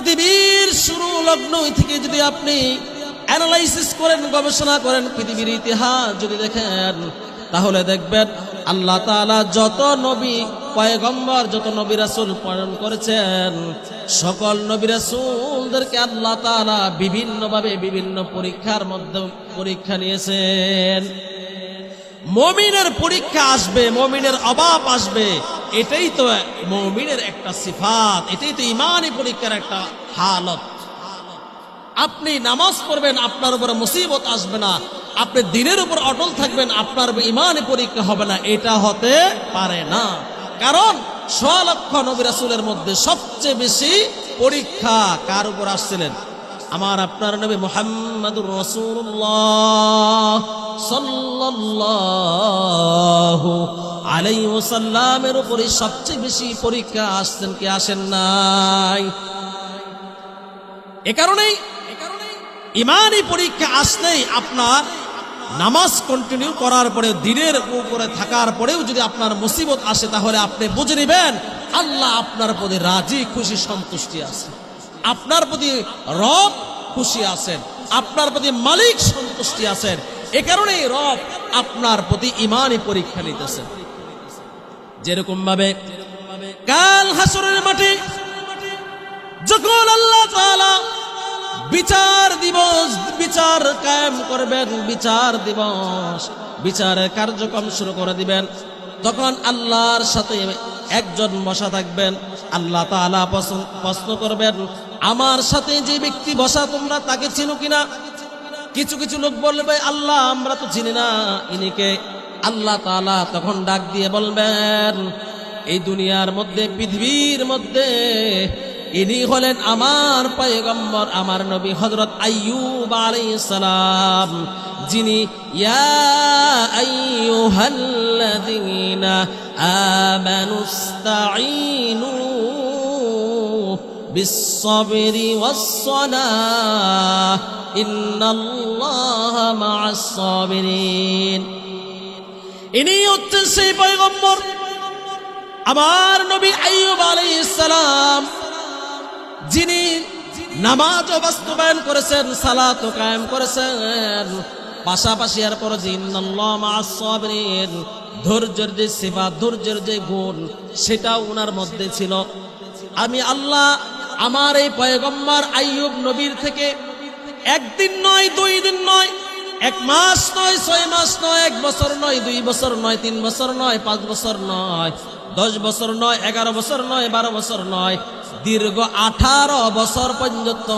পৃথিবীর শুরু লগ্ন থেকে যদি আপনি অ্যানালাইসিস করেন, গবেষণা করেন, পৃথিবীর ইতিহাস যদি দেখেন, তাহলে দেখবেন আল্লাহ তাআলা যত নবী পয়গম্বর, যত নবী রাসূল প্রেরণ করেছেন, সকল নবী রাসূলদেরকে আল্লাহ তাআলা বিভিন্নভাবে বিভিন্ন পরীক্ষার মধ্যে পরীক্ষা নিয়েছেন। মুমিনের পরীক্ষা আসবে, মুমিনের অভাব আসবে, এটাই তো মুমিনের একটা সিফাত, এটাই তো ঈমানি পরীক্ষার একটা হালত। আপনি নামাজ পড়বেন, আপনার উপরে মুসিবত আসবে না, আপনি দ্বীনের উপর অটল থাকবেন, আপনার ঈমানি পরীক্ষা হবে না, এটা হতে পারে না। কারণ ৬ লক্ষ নবী রাসূলের মধ্যে সবচেয়ে বেশি পরীক্ষা কার উপর আসছিলেন? আমার আপনার নবী মুহাম্মদুর রাসূলুল্লাহ সাল্লাল্লাহু আলাইহি ওয়াসাল্লামের উপরে সবচেয়ে বেশি পরীক্ষা আসছেন কি আসেন নাই? এ কারণেই ঈমানি পরীক্ষা আসলেই আপনার নামাজ কন্টিনিউ করার পরে, দ্বীনের উপরে থাকার পরেও যদি আপনার মুসিবত আসে, তাহলে আপনি বুঝে নেবেন আল্লাহ আপনার প্রতি রাজি, খুশি, সন্তুষ্টি আছে, আপনার প্রতি রব খুশি আছেন, আপনার প্রতি মালিক সন্তুষ্টি আছেন। এ কারণেই রব আপনার প্রতি ঈমানি পরীক্ষা নিতেছেন। যেরকম ভাবে কাল হাসরের মাঠে যখন আল্লাহ তাআলা বিচার দিবস, বিচার কায়েম করবেন, বিচার দিবস, বিচারের কার্যক্রম শুরু করে দিবেন, তখন আল্লাহর সাথে একজন বসা থাকবেন। আল্লাহ তাআলা প্রশ্ন করবেন, আমার সাথে যে ব্যক্তি বসা তোমরা তাকে চিনো কিনা? কিছু কিছু লোক বলবে, আল্লাহ আমরা তো চিনি না, ইনিকে। আল্লাহ তাআলা তখন ডাক দিয়ে বলবেন, এই দুনিয়ার মধ্যে, পৃথিবীর মধ্যে ইনি হলেন আমার পয়গম্বর, আমার নবী হযরত আইয়ুব আলাইহিস সালাম, যিনি ইয়া আইয়ুহাল্লাযীনা আমানুস্তাঈনু বিস-সাবরি ওয়াস-সালাহ ইন্নাল্লাহা মা'আস-সাবিরিন। ইনি হচ্ছেন সেই পয়গম্বর, আমার নবী আইয়ুব আলাইহিস সালাম, যিনি নামাজ বাস্তবায়ন করেছেন, সালাত কায়েম করেছেন, পাশাপাশি এর পর যে ইন্নাল্লাহা মা'আস-সাবিরিন, ধৈর্যের যে সিফাত, ধৈর্যের যে গুণ, সেটা ওনার মধ্যে ছিল। আমি আল্লাহ আমার এই পয়গম্বর আইয়ুব নবীর থেকে একদিন নয়, 2 দিন নয়, 1 মাস নয়, 6 মাস নয়, 1 বছর নয়, 2 বছর নয়, 3 বছর নয়, 5 বছর নয়, 10 বছর নয়, 11 বছর নয়, 12 বছর নয়, দীর্ঘ 18 বছর পর্যন্ত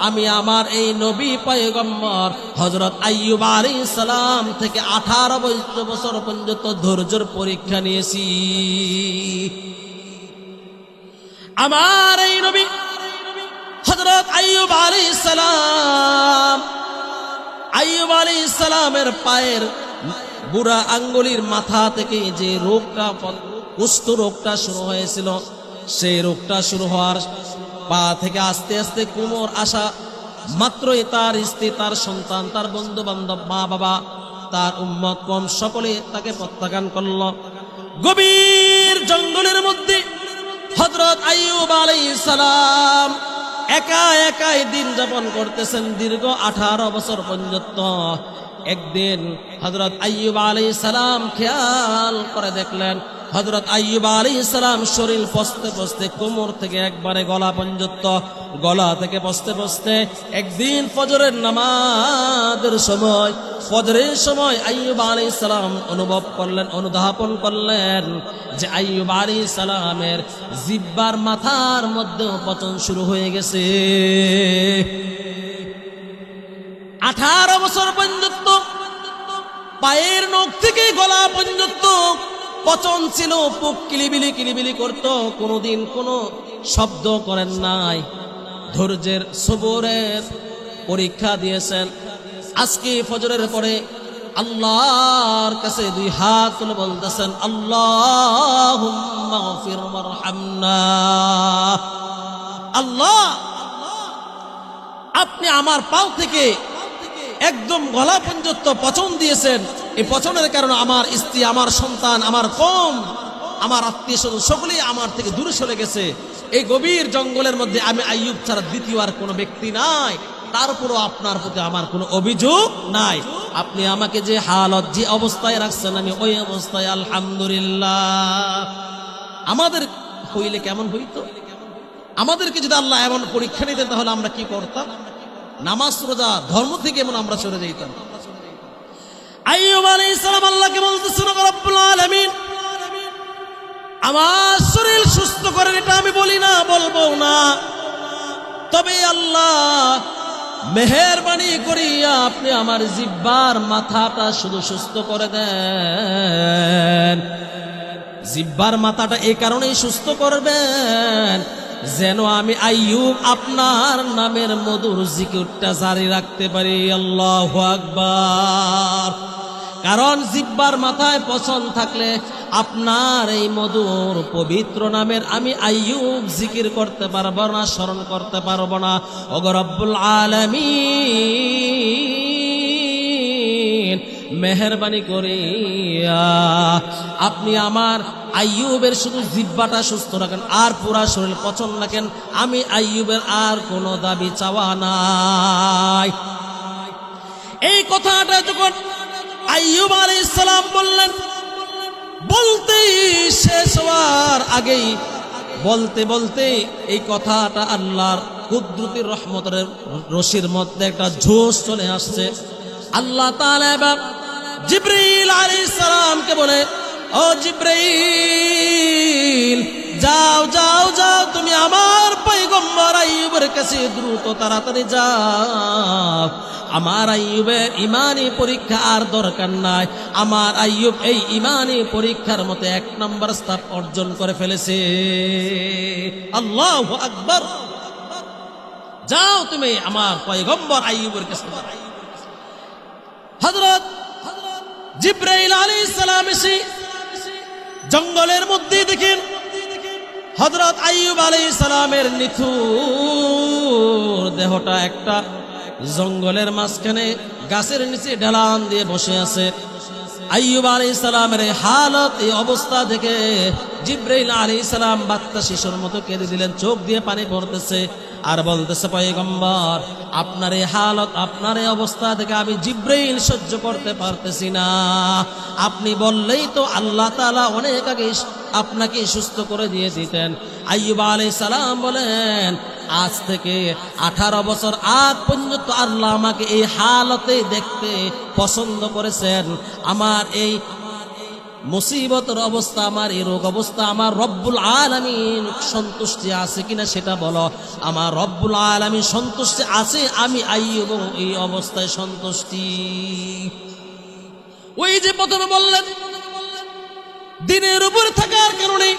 আমি আমার এই নবী পয়গম্বর হযরত আইয়ুব আলাইহিস সালাম থেকে 18 বছর পর্যন্ত ধৈর্যের পরীক্ষা নিয়েছি। আমার এই নবী হযরত আইয়ুব আলাইহিস সালাম, আইয়ুব আলাইহিস সালামের পায়ের বুড়া আঙ্গুলির মাথা থেকে যে রোগটা, কুষ্ঠ রোগটা শুরু হয়েছিল, সেই রোগটা শুরু হওয়ার পা থেকে আস্তে আস্তে কোমর আসা মাত্রই তার স্ত্রী, তার সন্তান, তার বন্ধু বান্ধব, মা বাবা, তার উম্মত কওম সকলে তাকে প্রত্যাখ্যান করল। গভীর জঙ্গলের মধ্যে হযরত আইয়ুব আলাইহিস সালাম একা একাই দিন যাপন করতেছেন দীর্ঘ 18 বছর পর্যন্ত। একদিন হযরত আইয়ুব আলাইহিস সালাম খেয়াল করে দেখলেন, হযরত আইয়ুব আলাইহিস সালাম শরীর পচতে পচতে কোমর থেকে একবারে গলা পর্যন্ত, গলা থেকে পচতে পচতে একদিন ফজরের নামাজের সময়, ফজরের সময় আইয়ুব আলাইহিস সালাম অনুভব করলেন, অনুধাবন করলেন যে আইয়ুব আলাইহিস সালামের জিহ্বার মাথার মধ্যে পচন শুরু হয়ে গেছে। 18 বছর পর্যন্ত পায়ের নখ থেকে গলা পর্যন্ত পচন ছিল, বুক কিলিবিলি কিলিবিলি করত, কোনোদিন কোনো শব্দ করেন নাই। ধৈর্যের সবরের পরীক্ষা দিয়েছেন। আজকে ফজরের পরে আল্লাহর কাছে 2 হাত তুলে বলতেছেন, আল্লাহুম্মা গফির ওয়ারহামনা। আল্লাহ, আপনি আমার পাও থেকে একদম গলা পর্যন্ত পচন দিয়েছেন। এই পচনের কারণে আমার স্ত্রী, আমার সন্তান, আমার কওম, আমার আত্মীয় স্বজন সকলেই আমার থেকে দূরে সরে গেছে। এই গভীর জঙ্গলের মধ্যে আমি আইয়ুব ছাড়া দ্বিতীয় আর কোনো ব্যক্তি নাই, তারপরও আপনার প্রতি আমার কোনো অভিযোগ নাই। আপনি আমাকে যে হালত, যে অবস্থায় রাখছেন, আমি ওই অবস্থায় আলহামদুলিল্লাহ। আমাদের হইলে কেমন হইতো? আমাদেরকে যদি আল্লাহ এমন পরীক্ষা নিতেন তাহলে আমরা কি করতাম? নামাজ রোজা ধর্ম থেকে এমন আমরা চলে যাইতাম। আইয়ুব আলাইহিস সালাম আল্লাহকে বলতেছেন, রব্বুল আলামিন আমার শরীর সুস্থ করেন, এটা আমি বলি না, বলবো না, তবে আল্লাহ মেহেরবানি করিয়া আপনি আমার জিহ্বার মাথাটা শুধু সুস্থ করে দেন। জিহ্বার মাথাটা এই কারণেই সুস্থ করবেন যেন আমি আইয়ুব আপনার নামের মধুর জিকিরটা জারি রাখতে পারি। আল্লাহু আকবার। কারণ জিহ্বার মাথায় পছন্দ থাকলে আপনার এই মধুর পবিত্র নামের আমি আইয়ুব জিকির করতে পারবো না, স্মরণ করতে পারবো না। ওগো রব্বুল আলামিন মেহেরবানি করিয়া আপনি আমার আইয়ুবের শুধু জিহ্বাটা সুস্থ রাখেন, আর পুরা শরীর পছন্দ রাখেন। আমি আইয়ুবের আর কোনো দাবি চাওয়া নাই। এই কথাটা যখন আইয়ুব আলাইহিস সালাম বললেন, বলতেই শেষ হওয়ার আগেই বলতে বলতে এই কথাটা আল্লাহর কুদরতের রহমতের রশির মধ্যে একটা জোশ চলে আসছে। আল্লাহ তাআলা এবার জিবরাইল আলাইহিস সালামকে বলে, ও জিবরাইল, যাও যাও যাও, তুমি আমার পয়গম্বর আইয়ুবের কাছে দ্রুত তাড়াতাড়ি যাও। আমার আইয়ুবের ইমানি পরীক্ষা আর দরকার নাই। আমার আইয়ুব এই ইমানি পরীক্ষার মতে 1 নম্বর স্থান অর্জন করে ফেলেছে। আল্লাহু আকবার। যাও তুমি আমার পয়গম্বর আইয়ুবের কাছে। হযরত জিবরাইল আলাইহিস সালাম এসে জঙ্গলের মধ্যে দেখেন হযরত আইয়ুব আলাইহিস সালামের নিথুর দেহটা একটা জঙ্গলের মাঝখানে গাছের নিচে ঢালান দিয়ে বসে আছে। আইয়ুব আলাইহিস সালামের এই হালত, এই অবস্থা দেখে জিবরাইল আলাইহিস সালাম বাচ্চা শিশুর মতো কেঁদে দিলেন, চোখ দিয়ে পানি পড়তেছে আর বলতেছে, পয়গম্বর আপনার এই হালত, আপনার এই অবস্থা দেখে আমি জিবরাইল সহ্য করতে পারতেছি না। আপনি বললেই তো আল্লাহ তাআলা অনেক আগে আপনাকে সুস্থ করে দিয়ে দিতেন। আইয়ুব আলাইহিস সালাম বলেন, আজ থেকে 18 বছর আগ পর্যন্ত আল্লাহ আমাকে এই হালতে দেখতে পছন্দ করেছেন। আমার এই মুসিবতের অবস্থা, আমার এই রোগ অবস্থা, আমার রব্বুল আলামিন সন্তুষ্টি আছে কিনা সেটা বলো। আমার রব্বুল আলামিন সন্তুষ্টি আছে, আমি আইয়ুব এই অবস্থায় সন্তুষ্টি। ওই যে প্রথমে বললেন, দিনের উপরে থাকার কারণে,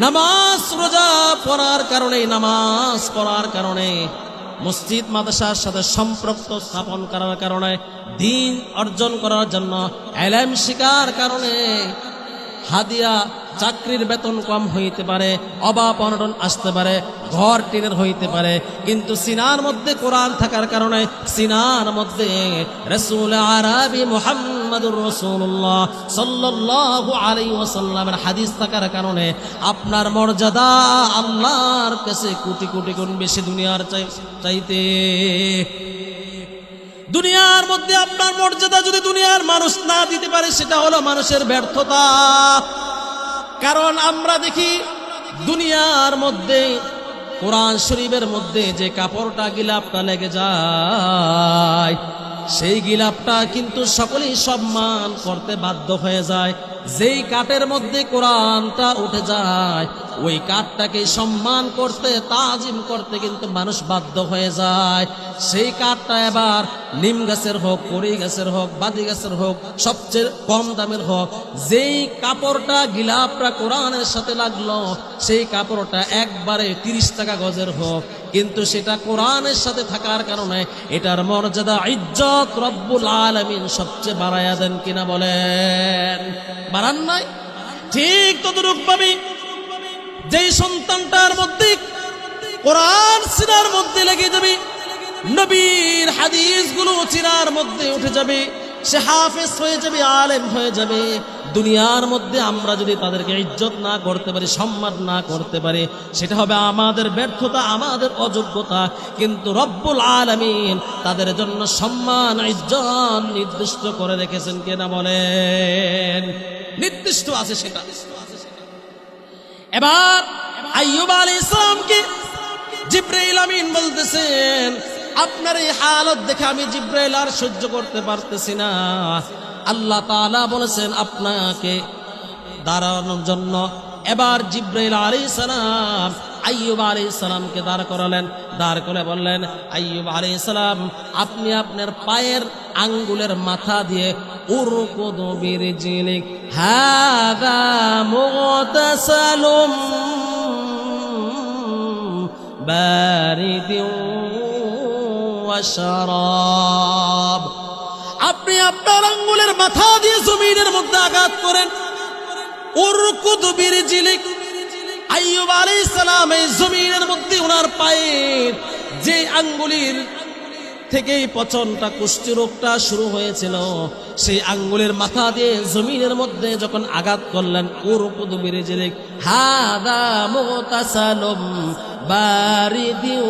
নামাজ রোজা পড়ার কারণে, নামাজ পড়ার কারণে, মসজিদ মাদ্রাসার সাথে সম্পর্ক স্থাপন করার কারণে, দ্বীন অর্জন করার জন্য, ইলম শিখার কারণে হাদিয়া চাকরির বেতন কম হইতে পারে, অভাব অনটন আসতে পারে, ঘর টিনের হইতে পারে, কিন্তু সিনার মধ্যে কোরআন থাকার কারণে, সিনার মধ্যে রাসূল আরবি মুহাম্মদুর রাসূলুল্লাহ সাল্লাল্লাহু আলাইহি ওয়াসাল্লামের হাদিস থাকার কারণে আপনার মর্যাদা আল্লাহর কাছে কোটি কোটি গুণ বেশি দুনিয়ার চাইতে। দুনিয়ার মধ্যে আপনার মর্যাদা যদি দুনিয়ার মানুষ না দিতে পারে, সেটা হলো মানুষের ব্যর্থতা। কারণ আমরা দেখি দুনিয়ার মধ্যে কোরআন শরীফের মধ্যে যে কাপড়টা গিলাপটা লেগে যায়, সেই গিলাপটা কিন্তু সকলেই সম্মান করতে বাধ্য হয়ে যায়। যেই কাঠের মধ্যে কোরআনটা উঠে যায়, ওই কাঠটাকে সম্মান করতে, তাজিম করতে কিন্তু মানুষ বাধ্য হয়ে যায়। সেই কাঠটা এবার নিম গাছের হোক, কড়ি গাছের হোক, বাদি গাছের হোক, সবচেয়ে কম দামের হোক, যেই কাপড়টা গিলাপটা কোরআনের সাথে লাগলো, সেই কাপড়টা একবারে 30 টাকা গজের হোক, কিন্তু সেটা কোরআনের সাথে থাকার কারণে এটার মর্যাদা, ইজ্জত রব্বুল আলামিন সবচেয়ে বাড়ায়া দেন কিনা বলেন? বাড়ান নাই? ঠিক ততটুক ভাবে যেই সন্তানটার মধ্যে কোরআন সিনার মধ্যে লেগে যাবে, নবীর হাদিসগুলো সিনার মধ্যে উঠে যাবে, সে হাফেজ হয়ে যাবে, আলেম হয়ে যাবে। দুনিয়ার মধ্যে আমরা যদি তাদেরকে ইজ্জত না করতে পারি, সম্মান না করতে পারি, সেটা হবে আমাদের ব্যর্থতা, আমাদের অযোগ্যতা। কিন্তু রব্বুল আলামিন তাদের জন্য সম্মান, ইজ্জত নির্দিষ্ট করে রেখেছেন কিনা বলেন? নির্দিষ্ট আছে সেটা। এবার আইয়ুব আলাইহিস সালামকে জিবরাইল আমিন বলতেছেন, আপনার এই হালত দেখে আমি জিবরাইল আর সহ্য করতে পারতেছি না। আল্লাহ তাআলা বলেছেন আপনাকে দাঁড়ানোর জন্য। এবার জিবরাইল আলাইহিস সালাম আইয়ুব আলাইহিস সালামকে দাঁড় করালেন। দাঁড় করে বললেন, আইয়ুব আলাইহিস সালাম, আপনি আপনার পায়ের আঙ্গুলের মাথা দিয়ে উরকুদু বিরজিলিক হাযা মুগতাসালুম বারিদিন ওয়া শারাব। আপনি আপনার আঙ্গুলের মাথা দিয়ে জমিনের মধ্যে আঘাত করেন। উরকুদু বিরজিলিক, আইয়ুব আলাইহিস সালাম এই জমিনের মধ্যে ওনার পায়ের যে আঙ্গুলের থেকেই পচনটা, কুষ্ঠ রোগটা শুরু হয়েছিল, সেই আঙ্গুলের মাথা দিয়ে জমিনের মধ্যে যখন আঘাত করলেন, উরকুদু বিরজিলিক হাযা মুগতাসালুম বারিদিন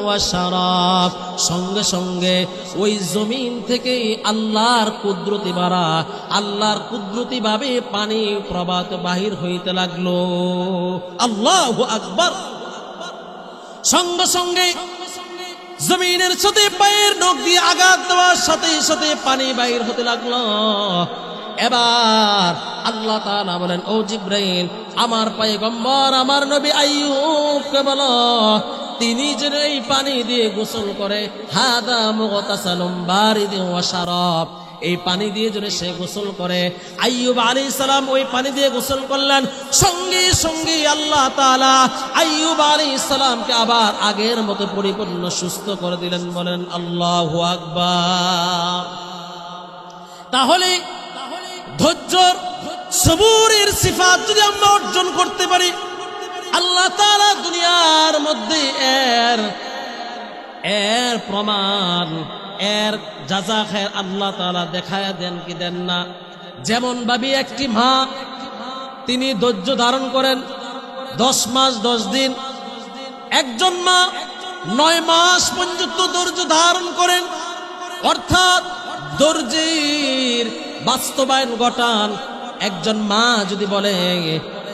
ওয়া শারাব, সঙ্গে সঙ্গে ওই জমিন থেকে আল্লাহর কুদরতি বাড়া, আল্লাহর কুদরতি ভাবে পানি প্রবাহিত বাহির হইতে লাগলো। আল্লাহু আকবার। সঙ্গে সঙ্গে জমিনের সাথে পায়ের নখ দিয়ে আঘাত দেওয়ার সাথে সাথে পানি বাহির হতে লাগলো। এবার আল্লাহ তাআলা বলেন, ও জিবরাইল, আমার পয়গম্বর আমার নবী আইয়ুবকে বলো তিনি যেন এই পানি দিয়ে গোসল করে। হাদা মুগতাসালুম বারিদিন ওয়া শারাব, এই পানি দিয়ে যেন সে গোসল করে। আইয়ুব আলাইহিস সালাম ওই পানি দিয়ে গোসল করলেন। সঙ্গে সঙ্গে আল্লাহ তাআলা আইয়ুব আলাইহিস সালামকে আবার আগের মতো পরিপূর্ণ সুস্থ করে দিলেন। বলেন আল্লাহু আকবার। তাহলে ধৈর্যর, সবুরের সিফাত যদি আমরা অর্জন করতে পারি, আল্লাহ তাআলা দুনিয়ার মধ্যে এর প্রমাণ, এর জাযা খায়ের আল্লাহ তাআলা দেখায়া দেন কি দেন না? যেমন ভাবে একটি মা, তিনি ধৈর্য ধারণ করেন 10 মাস 10 দিন। একজন মা 9 মাস পর্যন্ত ধৈর্য ধারণ করেন। অর্থাৎ ধৈর্যের বাস্তবায়ন ঘটান। একজন মা যদি বলে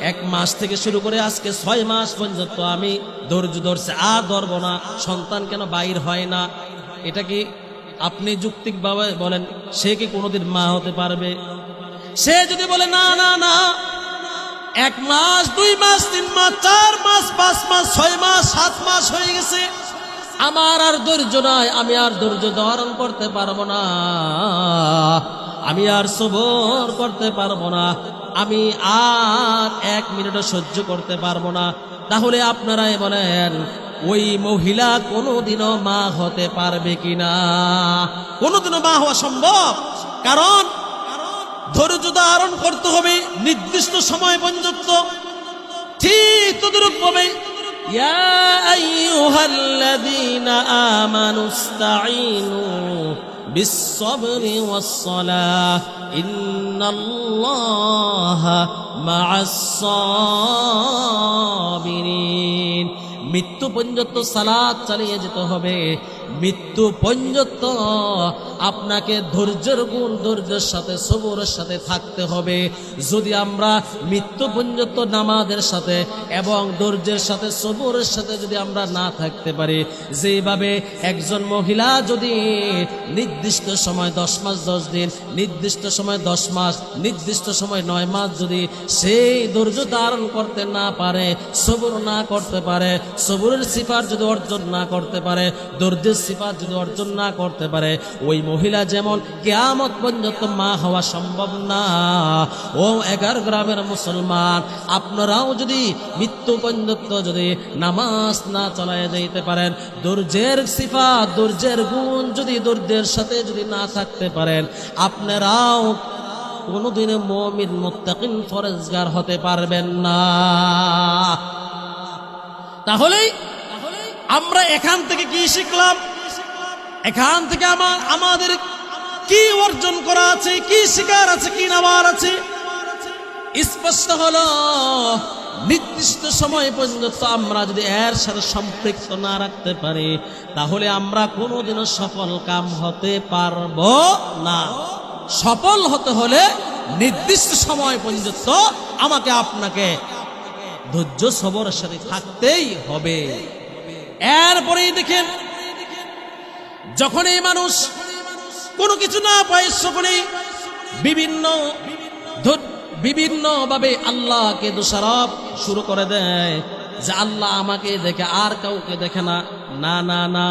1 মাস থেকে শুরু করে আজকে 6 মাস পর্যন্ত আমি ধৈর্য ধরছি, আর ধরবো না, সন্তান কেন বাইর হয় না, এটা কি আপনি যুক্তিকভাবে বলেন সে কি কোনোদিন মা হতে পারবে? সে যদি বলে না না না, 1 মাস 2 মাস 3 মাস 4 মাস 5 মাস 6 মাস 7 মাস হয়ে গেছে, আমার আর ধৈর্য নাই, আমি আর ধৈর্য ধারণ করতে পারবো না, আমি আর সবর করতে পারবো না, আমি আর 1 মিনিটও সহ্য করতে পারবো না, তাহলে আপনারাই বলেন ওই মহিলা কোনোদিনও মা হতে পারবে কিনা? কোনোদিনও মা হওয়া সম্ভব? কারণ ধৈর্য ধারণ করতে হবে নির্দিষ্ট সময় পর্যন্ত। ঠিক তদ্রুপ ভাবে ইয়া আইয়ুহাল্লাযীনা আমানুস্তাঈনু বিস-সাবরি ওয়াস-সালাহ ইন্নাল্লাহা মা'আস-সাবিরিন। মৃত্যু পর্যন্ত সালাত চালিয়ে যেতে হবে। মৃত্যু পর্যন্ত আপনাকে ধৈর্যের গুণ, ধৈর্যের সাথে সবরের সাথে থাকতে হবে। যদি আমরা মৃত্যু পর্যন্ত নামাজের সাথে এবং ধৈর্যের সাথে সবরের সাথে যদি আমরা না থাকতে পারি, যেভাবে একজন মহিলা যদি নির্দিষ্ট সময় 10 মাস 10 দিন, নির্দিষ্ট সময় 10 মাস, নির্দিষ্ট সময় 9 মাস যদি সেই ধৈর্য ধারণ করতে না পারে, সবর না করতে পারে, সবরের সিফাত যদি অর্জন না করতে পারে, ধৈর্যের সিফাত যদি অর্জন না করতে পারে, ওই মহিলা যেমন কিয়ামত পর্যন্ত মা হওয়া সম্ভব না। ও 11 গ্রামের মুসলমান, আপনারাও যদি মৃত্যু পর্যন্ত যদি নামাজ না চালায় যাইতে পারেন, ধৈর্যের সিফাত, ধৈর্যের গুণ যদি ধৈর্যের সাথে যদি না থাকতে পারেন, আপনারাও কোনোদিনে মুমিন মুত্তাকিন ফরজগার হতে পারবেন না। তাহলে আমরা এখান থেকে কি শিখলাম? এখান থেকে আমাদের কি অর্জন করা আছে, কি শিকার আছে, কি নেওয়ার আছে। স্পষ্ট হলো নির্দিষ্ট সময় পর্যন্ত আমরা যদি এর সাথে সম্পৃক্ত না রাখতে পারি তাহলে আমরা কোনোদিনও সফল কাম হতে পারবো না। সফল হতে হলে নির্দিষ্ট সময় পর্যন্ত আমাকে আপনাকে ধৈর্য সবরের সাথে থাকতেই হবে। এরপরেই দেখেন, যখন এই মানুষ কোনো কিছু না পায় সকলেই বিভিন্ন ভাবে আল্লাহকে দোষারোপ শুরু করে দেয় যে আল্লাহ আমাকে দেখে আর কাউকে দেখে না। না না না,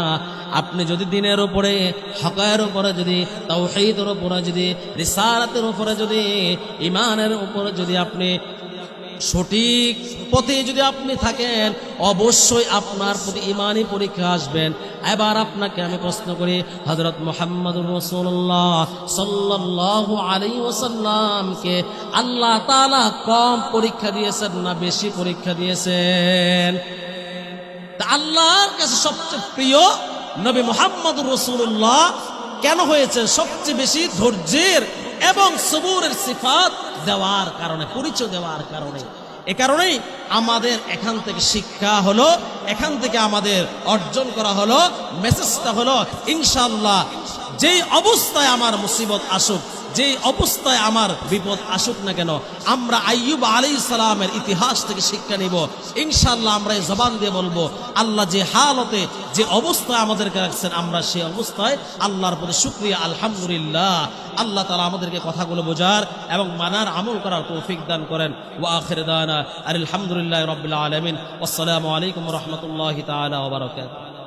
আপনি যদি দিনের উপরে, হকের উপরে, যদি তাওহীদের উপরে, যদি রিসালাতের উপরে, যদি ঈমানের উপরে যদি আপনি সঠিক পথে যদি আপনি থাকেন, অবশ্যই আপনার প্রতি ঈমানি পরীক্ষা আসবেন। এবার আপনাকে আমি প্রশ্ন করি, হযরত মুহাম্মদুর রাসূলুল্লাহ সাল্লাল্লাহু আলাইহি ওয়াসাল্লামকে আল্লাহ তাআলা কম পরীক্ষা দিয়েছেন না বেশি পরীক্ষা দিয়েছেন? তা আল্লাহর কাছে সবচেয়ে প্রিয় নবী মুহাম্মদুর রাসূলুল্লাহ কেন হয়েছে? সবচেয়ে বেশি ধৈর্যের এবং সবুরের সিফাত দেওয়ার কারণে, পরিচয় দেওয়ার কারণে। এ কারণেই আমাদের এখান থেকে শিক্ষা হলো, এখান থেকে আমাদের অর্জন করা হলো, মেসেজটা হলো ইনশাআল্লাহ যেই অবস্থায় আমার মুসিবত আসুক, যেই অবস্থায় আমার বিপদ আসুক না কেন, আমরা আইয়ুব আলাইহিস সালামের ইতিহাস থেকে শিক্ষা নিব। ইনশাআল্লাহ আমরা এই জবান দিয়ে বলবো, আল্লাহ যে হালতে, যে অবস্থায় আমাদেরকে রাখছেন, আমরা সেই অবস্থায় আল্লাহর প্রতি শুকরিয়া, আলহামদুলিল্লাহ। আল্লাহ তাআলা আমাদেরকে কথাগুলো বোঝার এবং মানার, আমল করার তৌফিক দান করেন। ওয়া আখির দানা আলহামদুলিল্লাহি রাব্বিল আলামিন। আসসালামু আলাইকুম ওয়া রাহমাতুল্লাহি তাআলা ওয়া বারাকাতুহু।